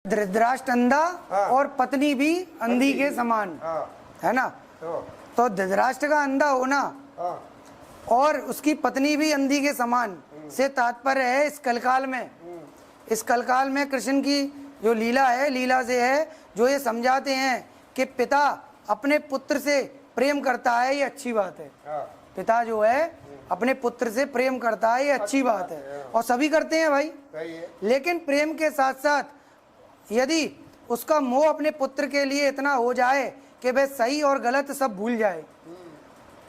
धृतराष्ट्र अंधा और पत्नी भी अंधी के समान, है ना। तो धृतराष्ट्र का अंधा होना और उसकी पत्नी भी अंधी के समान से तात्पर्य है इस कलकाल में कृष्ण की जो लीला है, लीला से है जो ये समझाते हैं कि पिता अपने पुत्र से प्रेम करता है, ये अच्छी बात है। पिता जो है अपने पुत्र से प्रेम करता है, ये अच्छी बात है और सभी करते हैं भाई। लेकिन प्रेम के साथ साथ यदि उसका मोह अपने पुत्र के लिए इतना हो जाए कि वह सही और गलत सब भूल जाए,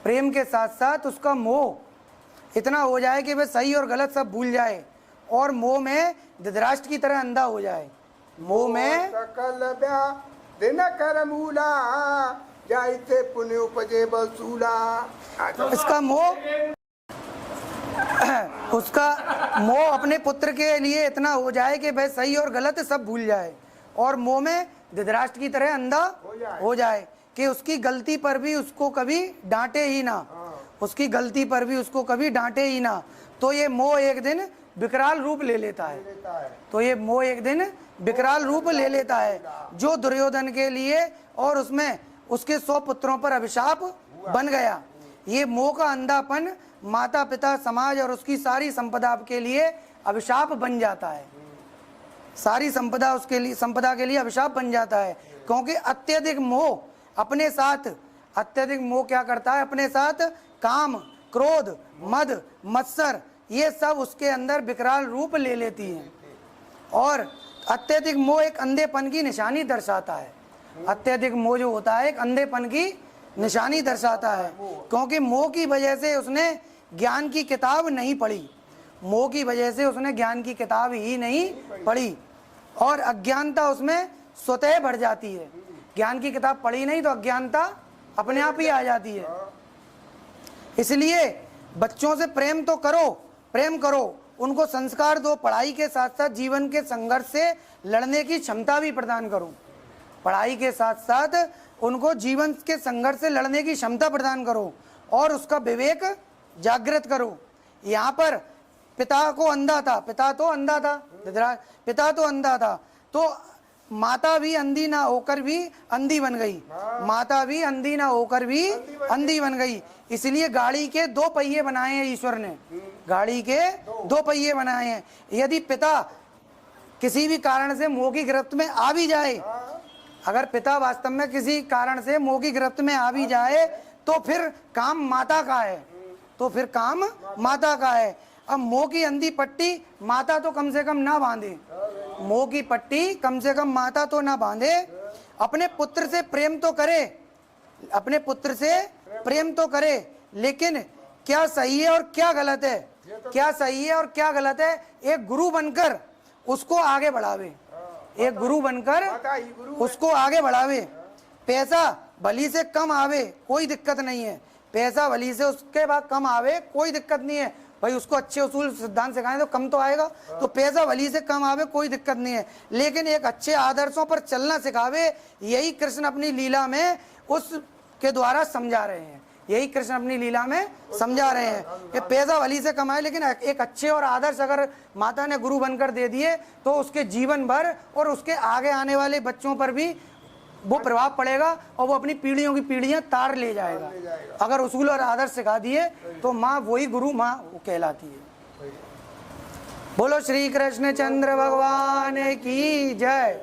प्रेम के साथ साथ उसका मोह इतना हो जाए कि वह सही और गलत सब भूल जाए और मोह में धृतराष्ट्र की तरह अंधा हो जाए। मोह में सकल दिन कर मूला जाइते पुण्य उपजे बसूला। इसका मोह उसका मोह अपने पुत्र के लिए इतना हो जाए कि वह सही और गलत सब भूल जाए और मोह में धृतराष्ट्र की तरह अंधा हो जाए कि उसकी गलती पर भी उसको कभी डांटे ही ना, उसकी गलती पर भी उसको कभी डांटे ही ना। तो ये मोह एक दिन विकराल रूप ले लेता है, तो ये मोह एक दिन विकराल रूप ले लेता है जो दुर्योधन के लिए और उसमें उसके 100 पुत्रों पर अभिशाप बन गया। ये मोह का अंधापन माता पिता समाज और उसकी सारी संपदा के लिए अभिशाप बन जाता है, सारी संपदा उसके लिए संपदा के लिए अभिशाप बन जाता है। क्योंकि अत्यधिक मोह अपने साथ, अत्यधिक मोह क्या करता है, अपने साथ काम, क्रोध, मद, मत्सर ये सब उसके अंदर विकराल रूप ले लेती हैं और अत्यधिक मोह एक अंधेपन की निशानी दर्शाता है। अत्यधिक मोह जो होता है एक अंधेपन की निशानी दर्शाता है क्योंकि मोह की वजह से उसने ज्ञान की किताब नहीं पढ़ी, मोह की वजह से उसने ज्ञान की किताब ही नहीं पढ़ी और अज्ञानता उसमें स्वतः बढ़ जाती है। ज्ञान की किताब पढ़ी नहीं तो अज्ञानता अपने आप ही आ जाती है। इसलिए बच्चों से प्रेम तो करो, प्रेम करो, उनको संस्कार दो, पढ़ाई के साथ साथ जीवन के संघर्ष से लड़ने की क्षमता भी प्रदान करो, पढ़ाई के साथ साथ उनको जीवन के संघर्ष से लड़ने की क्षमता प्रदान करो और उसका विवेक जागृत करो। यहाँ पर पिता को अंधा था, पिता तो अंधा था तो माता भी अंधी ना होकर भी अंधी बन गई, माता भी अंधी ना होकर भी अंधी बन गई। इसलिए गाड़ी के 2 पहिए बनाए हैं ईश्वर ने, गाड़ी के 2 पहिए बनाए हैं। यदि पिता किसी भी कारण से मोह की गिरफ्त में आ भी जाए, अगर पिता वास्तव में किसी कारण से मोह की गिरफ्त में आ भी जाए तो फिर काम माता का है, तो फिर काम माता का है। अब मोह की अंधी पट्टी माता तो कम से कम ना बांधे, मोह की पट्टी कम से कम माता तो ना बांधे। अपने पुत्र से प्रेम तो करे, अपने पुत्र से प्रेम तो करे, लेकिन क्या सही है और क्या गलत है, क्या सही है और क्या गलत है एक गुरु बनकर उसको आगे बढ़ावे, एक गुरु बनकर उसको आगे बढ़ावे। पैसा भली से कम आवे कोई दिक्कत नहीं है, पैसा भली से उसके बाद कम आवे कोई दिक्कत नहीं है भाई, उसको अच्छे उसूल सिद्धांत सिखाएं तो कम तो आएगा, तो पैसा भली से कम आवे कोई दिक्कत नहीं है, लेकिन एक अच्छे आदर्शों पर चलना सिखावे। यही कृष्ण अपनी लीला में उसके द्वारा समझा रहे हैं, यही कृष्ण अपनी लीला में समझा रहे हैं कि पैसा भली से कमाए लेकिन एक अच्छे और आदर्श अगर माता ने गुरु बनकर दे दिए तो उसके जीवन भर और उसके आगे आने वाले बच्चों पर भी वो प्रभाव पड़ेगा और वो अपनी पीढ़ियों की पीढ़ियां तार ले जाएगा। अगर उसूल और आदर्श सिखा दिए तो माँ वही गुरु माँ कहलाती है। बोलो श्री कृष्ण चंद्र भगवान की जय।